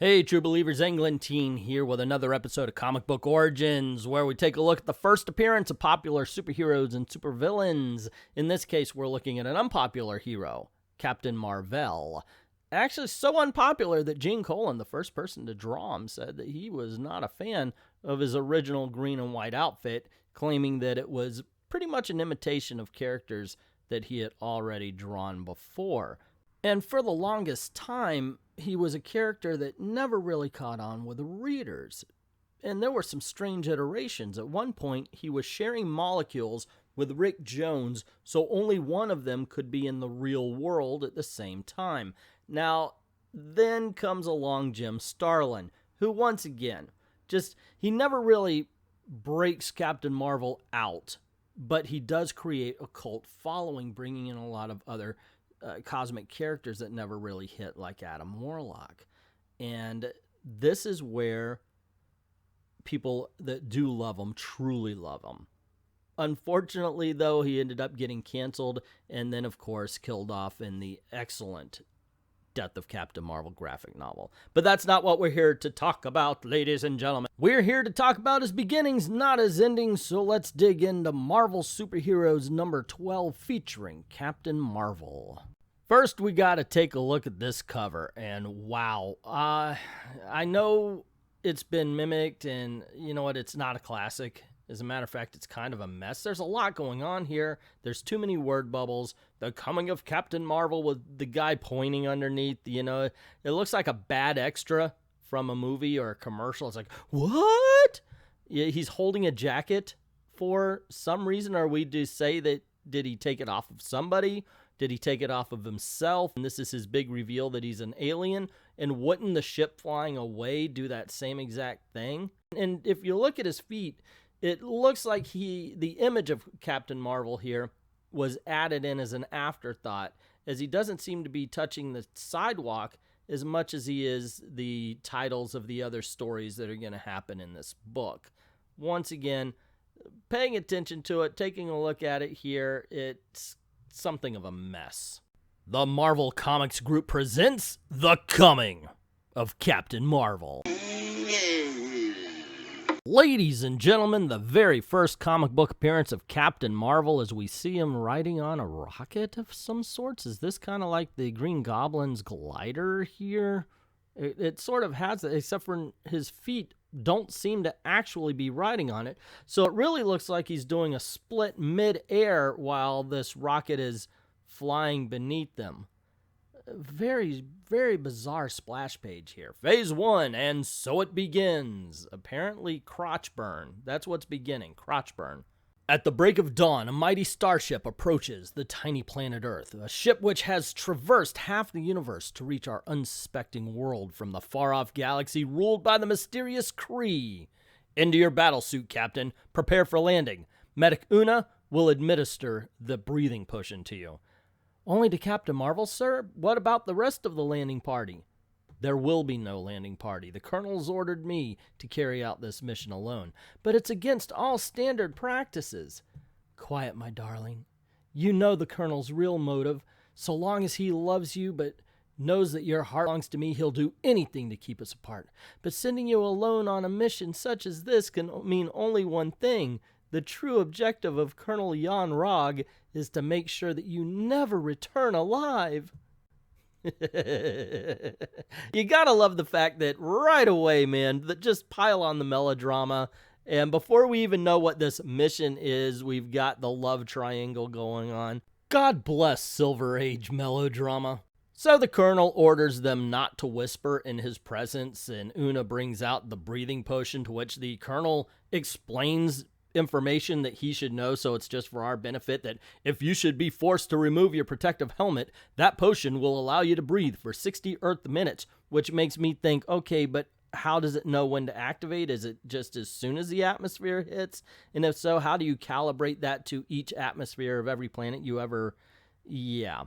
Hey, True Believers, Englentine here with another episode of Comic Book Origins, where we take a look at the first appearance of popular superheroes and supervillains. In this case, we're looking at an unpopular hero, Captain Mar-Vell. Actually, so unpopular that Gene Colan, the first person to draw him, said that he was not a fan of his original green and white outfit, claiming that it was pretty much an imitation of characters that he had already drawn before. And for the longest time, he was a character that never really caught on with the readers. And there were some strange iterations. At one point, he was sharing molecules with Rick Jones, so only one of them could be in the real world at the same time. Now, then comes along Jim Starlin, who once again, he never really breaks Captain Mar-Vell out, but he does create a cult following, bringing in a lot of other cosmic characters that never really hit, like Adam Warlock. And this is where people that do love him truly love him. Unfortunately, though, he ended up getting canceled and then, of course, killed off in the excellent Death of Captain Mar-Vell graphic novel. But that's not what we're here to talk about, ladies and gentlemen. We're here to talk about his beginnings, not his endings, so let's dig into Marvel Superheroes number 12 featuring Captain Mar-Vell. First, we got to take a look at this cover, and wow, I know it's been mimicked, and you know what, it's not a classic. As a matter of fact, it's kind of a mess. There's a lot going on here. There's too many word bubbles. The coming of Captain Mar-Vell with the guy pointing underneath, you know, it looks like a bad extra from a movie or a commercial. It's like, what? Yeah, he's holding a jacket for some reason. Are we to say that, did he take it off of somebody? Did he take it off of himself? And this is his big reveal that he's an alien. And wouldn't the ship flying away do that same exact thing? And if you look at his feet, it looks like the image of Captain Mar-Vell here was added in as an afterthought, as he doesn't seem to be touching the sidewalk as much as he is the titles of the other stories that are going to happen in this book. Once again, paying attention to it, taking a look at it here, it's something of a mess. The Marvel Comics Group presents The Coming of Captain Mar-Vell. Ladies and gentlemen, the very first comic book appearance of Captain Mar-Vell, as we see him riding on a rocket of some sorts. Is this kind of like the Green Goblin's glider here? It sort of has it, except for his feet don't seem to actually be riding on it. So it really looks like he's doing a split mid-air while this rocket is flying beneath them. Very, very bizarre splash page here. Phase 1, and so it begins. Apparently crotch burn. That's what's beginning, crotch burn. At the break of dawn, a mighty starship approaches the tiny planet Earth, a ship which has traversed half the universe to reach our unsuspecting world from the far-off galaxy ruled by the mysterious Kree. Into your battlesuit, Captain. Prepare for landing. Medic Una will administer the breathing potion to you. Only to Captain Mar-Vell, sir? What about the rest of the landing party? There will be no landing party. The Colonel's ordered me to carry out this mission alone, but it's against all standard practices. Quiet, my darling. You know the Colonel's real motive. So long as he loves you but knows that your heart belongs to me, he'll do anything to keep us apart. But sending you alone on a mission such as this can mean only one thing. The true objective of Colonel Jan Rog is to make sure that you never return alive. You gotta love the fact that right away, man, that just pile on the melodrama. And before we even know what this mission is, we've got the love triangle going on. God bless Silver Age melodrama. So the Colonel orders them not to whisper in his presence, and Una brings out the breathing potion, to which the Colonel explains information that he should know, so it's just for our benefit, that if you should be forced to remove your protective helmet, that potion will allow you to breathe for 60 Earth minutes, which makes me think, okay, but how does it know when to activate? Is it just as soon as the atmosphere hits? And if so, how do you calibrate that to each atmosphere of every planet you ever... Yeah,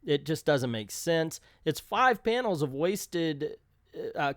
it just doesn't make sense. It's 5 panels of wasted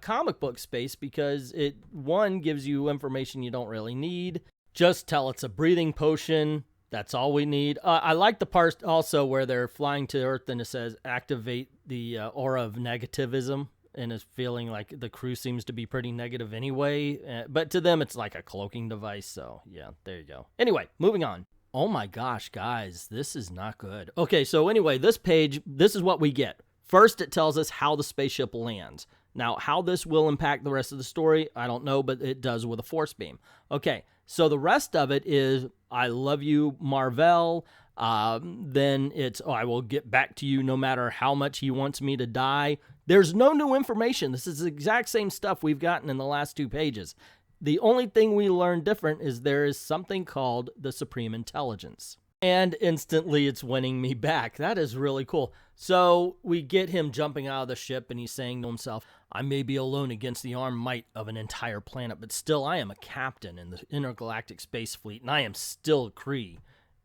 comic book space because it, one, gives you information you don't really need. Just tell it's a breathing potion. That's all we need. I like the part also where they're flying to Earth and it says activate the aura of negativism. and is feeling like the crew seems to be pretty negative anyway. But to them, it's like a cloaking device. So yeah, there you go. Anyway, moving on. Oh my gosh, guys, this is not good. Okay, so anyway, this page, this is what we get. First, it tells us how the spaceship lands. Now, how this will impact the rest of the story, I don't know, but it does with a force beam. Okay, so the rest of it is, I love you, Mar-Vell. Then it's, I will get back to you no matter how much he wants me to die. There's no new information. This is the exact same stuff we've gotten in the last 2 pages. The only thing we learn different is there is something called the Supreme Intelligence. And instantly it's winning me back. That is really cool. So we get him jumping out of the ship and he's saying to himself, I may be alone against the armed might of an entire planet, but still I am a captain in the intergalactic space fleet and I am still Kree.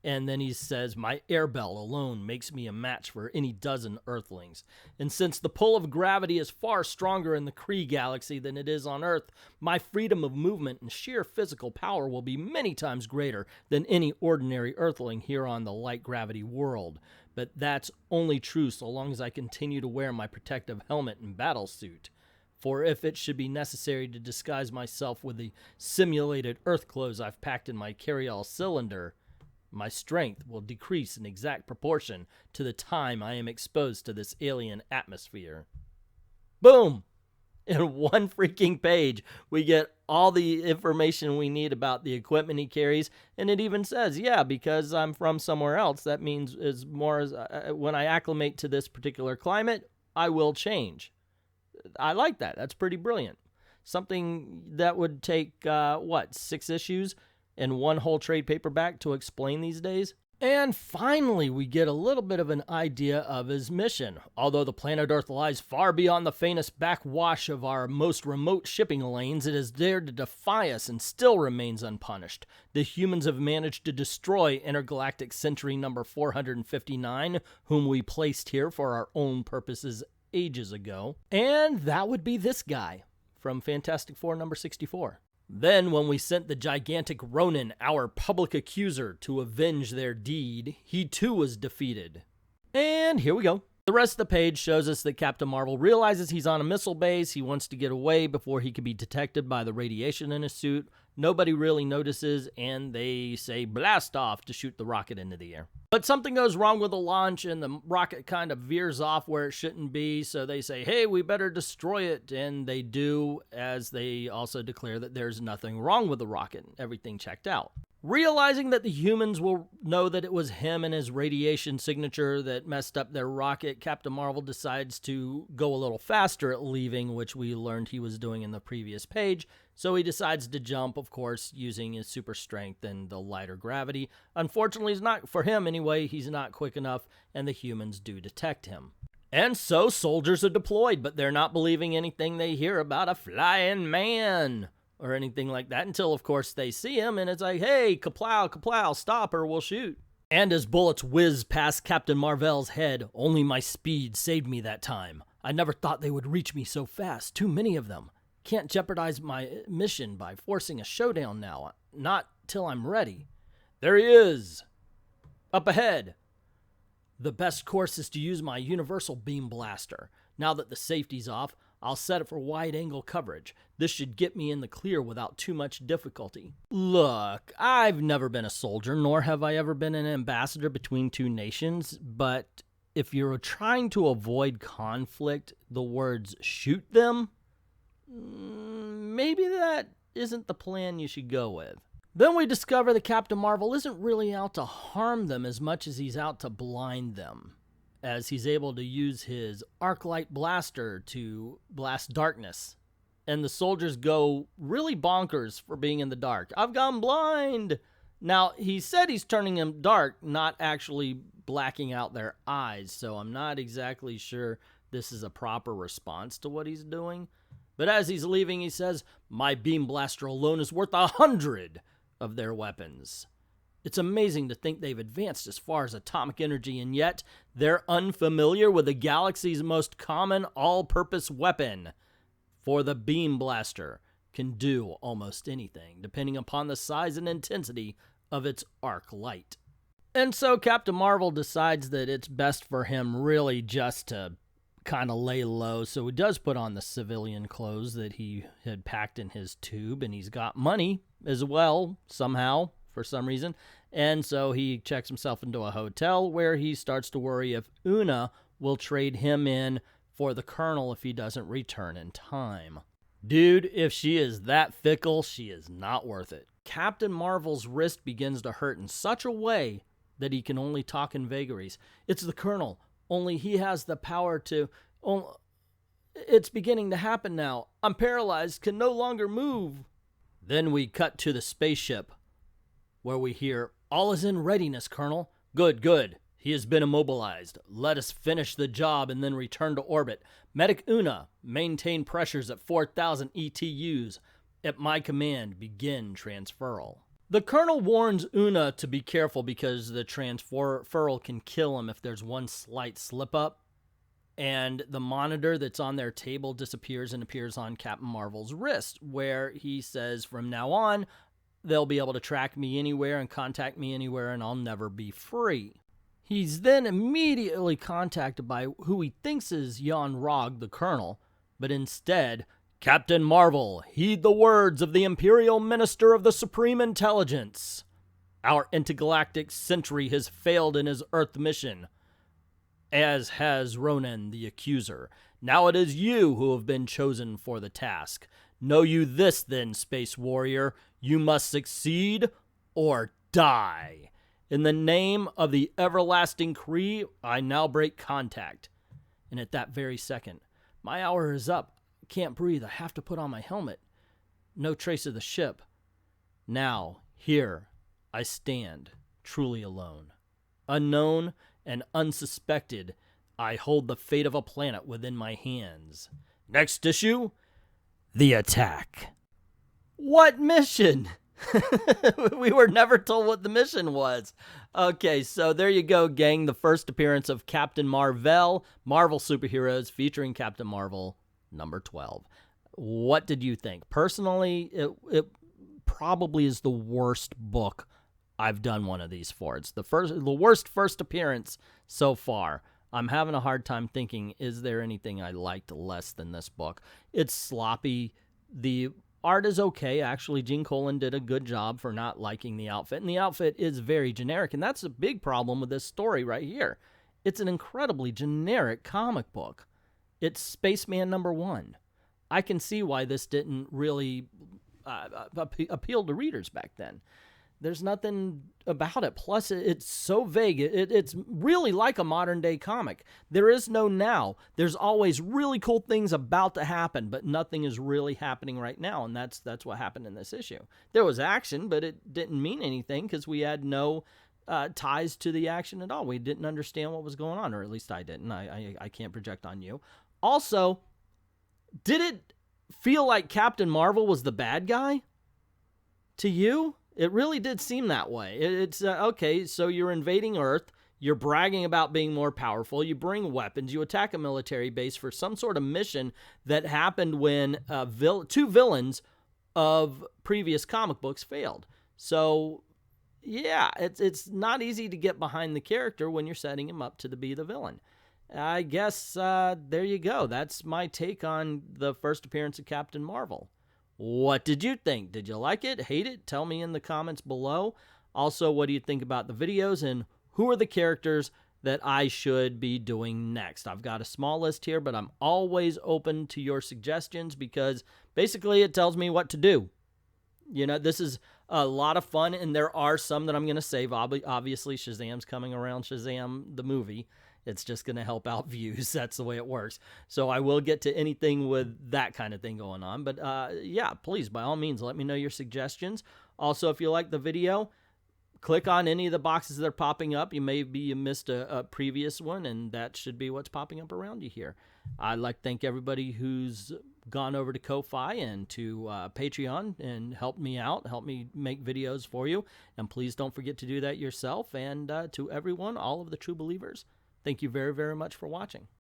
And then he says, my air bell alone makes me a match for any dozen Earthlings. And since the pull of gravity is far stronger in the Kree galaxy than it is on Earth, my freedom of movement and sheer physical power will be many times greater than any ordinary Earthling here on the light gravity world. But that's only true so long as I continue to wear my protective helmet and battle suit. For if it should be necessary to disguise myself with the simulated Earth clothes I've packed in my carry-all cylinder, my strength will decrease in exact proportion to the time I am exposed to this alien atmosphere. Boom! In one freaking page, we get all the information we need about the equipment he carries, and it even says, yeah, because I'm from somewhere else, that means is more as when I acclimate to this particular climate, I will change. I like that. That's pretty brilliant. Something that would take, 6 issues? And one whole trade paperback to explain these days. And finally, we get a little bit of an idea of his mission. Although the planet Earth lies far beyond the faintest backwash of our most remote shipping lanes, it has dared to defy us and still remains unpunished. The humans have managed to destroy Intergalactic Century number 459, whom we placed here for our own purposes ages ago. And that would be this guy from Fantastic Four number 64. Then, when we sent the gigantic Ronin, our public accuser, to avenge their deed, he too was defeated. And here we go. The rest of the page shows us that Captain Mar-Vell realizes he's on a missile base. He wants to get away before he can be detected by the radiation in his suit. Nobody really notices, and they say blast off to shoot the rocket into the air. But something goes wrong with the launch, and the rocket kind of veers off where it shouldn't be, so they say, hey, we better destroy it, and they do, as they also declare that there's nothing wrong with the rocket. Everything checked out. Realizing that the humans will know that it was him and his radiation signature that messed up their rocket, Captain Mar-Vell decides to go a little faster at leaving, which we learned he was doing in the previous page. So he decides to jump, of course, using his super strength and the lighter gravity. Unfortunately, it's not for him anyway. He's not quick enough, and the humans do detect him. And so soldiers are deployed, but they're not believing anything they hear about a flying man or anything like that until, of course, they see him, and it's like, hey, kaplow, kaplow, stop or we'll shoot. And as bullets whiz past Captain Mar-Vell's head, only my speed saved me that time. I never thought they would reach me so fast, too many of them. Can't jeopardize my mission by forcing a showdown now, not till I'm ready. There he is, up ahead. The best course is to use my universal beam blaster. Now that the safety's off, I'll set it for wide-angle coverage. This should get me in the clear without too much difficulty. Look, I've never been a soldier, nor have I ever been an ambassador between two nations, but if you're trying to avoid conflict, the words shoot them, maybe that isn't the plan you should go with. Then we discover that Captain Mar-Vell isn't really out to harm them as much as he's out to blind them, as he's able to use his arc light blaster to blast darkness. And the soldiers go really bonkers for being in the dark. I've gone blind! Now, he said he's turning them dark, not actually blacking out their eyes, so I'm not exactly sure this is a proper response to what he's doing. But as he's leaving, he says, my beam blaster alone is worth 100 of their weapons. It's amazing to think they've advanced as far as atomic energy, and yet they're unfamiliar with the galaxy's most common all-purpose weapon. For the beam blaster can do almost anything, depending upon the size and intensity of its arc light. And so Captain Mar-Vell decides that it's best for him really just to kind of lay low, so he does put on the civilian clothes that he had packed in his tube, and he's got money as well, somehow, for some reason. And so he checks himself into a hotel where he starts to worry if Una will trade him in for the Colonel if he doesn't return in time. Dude, if she is that fickle, she is not worth it. Captain Mar-Vell's wrist begins to hurt in such a way that he can only talk in vagaries. It's the Colonel, only he has the power to... it's beginning to happen now. I'm paralyzed, can no longer move. Then we cut to the spaceship, where we hear, "All is in readiness, Colonel." Good, good. He has been immobilized. Let us finish the job and then return to orbit. Medic Una, maintain pressures at 4,000 ETUs. At my command, begin transferal. The Colonel warns Una to be careful because the transferal can kill him if there's one slight slip-up. And the monitor that's on their table disappears and appears on Captain Mar-Vell's wrist, where he says, from now on, they'll be able to track me anywhere and contact me anywhere, and I'll never be free. He's then immediately contacted by who he thinks is Jan Rog, the Colonel, but instead, Captain Mar-Vell, heed the words of the Imperial Minister of the Supreme Intelligence. Our intergalactic sentry has failed in his Earth mission, as has Ronan the Accuser. Now it is you who have been chosen for the task. Know you this then, Space Warrior. You must succeed or die. In the name of the everlasting Kree, I now break contact. And at that very second, my hour is up. Can't breathe. I have to put on my helmet. No trace of the ship. Now, here, I stand, truly alone. Unknown and unsuspected, I hold the fate of a planet within my hands. Next issue, the attack. What mission? We were never told what the mission was. Okay, so there you go, gang. The first appearance of Captain Mar-Vell, Marvel Superheroes, featuring Captain Mar-Vell, number 12. What did you think? Personally, it probably is the worst book I've done one of these for. It's the worst first appearance so far. I'm having a hard time thinking, is there anything I liked less than this book? It's sloppy. The art is okay. Actually, Gene Colan did a good job for not liking the outfit, and the outfit is very generic, and that's a big problem with this story right here. It's an incredibly generic comic book. It's Spaceman #1. I can see why this didn't really appeal to readers back then. There's nothing about it. Plus, it's so vague. It's really like a modern-day comic. There is no now. There's always really cool things about to happen, but nothing is really happening right now, and that's what happened in this issue. There was action, but it didn't mean anything because we had no ties to the action at all. We didn't understand what was going on, or at least I didn't. I can't project on you. Also, did it feel like Captain Mar-Vell was the bad guy to you? It really did seem that way. It's, okay, so you're invading Earth, you're bragging about being more powerful, you bring weapons, you attack a military base for some sort of mission that happened when two villains of previous comic books failed. So, yeah, it's not easy to get behind the character when you're setting him up to be the villain. I guess there you go. That's my take on the first appearance of Captain Mar-Vell. What did you think? Did you like it? Hate it? Tell me in the comments below. Also, what do you think about the videos, and who are the characters that I should be doing next? I've got a small list here, but I'm always open to your suggestions because basically it tells me what to do. You know, this is a lot of fun, and there are some that I'm going to save. Obviously, Shazam's coming around, Shazam the movie. It's just going to help out views. That's the way it works. So I will get to anything with that kind of thing going on. But yeah, please, by all means, let me know your suggestions. Also, if you like the video, click on any of the boxes that are popping up. Maybe you missed a previous one, and that should be what's popping up around you here. I'd like to thank everybody who's gone over to Ko-Fi and to Patreon and helped me out, helped me make videos for you. And please don't forget to do that yourself. And to everyone, all of the true believers, thank you very, very much for watching.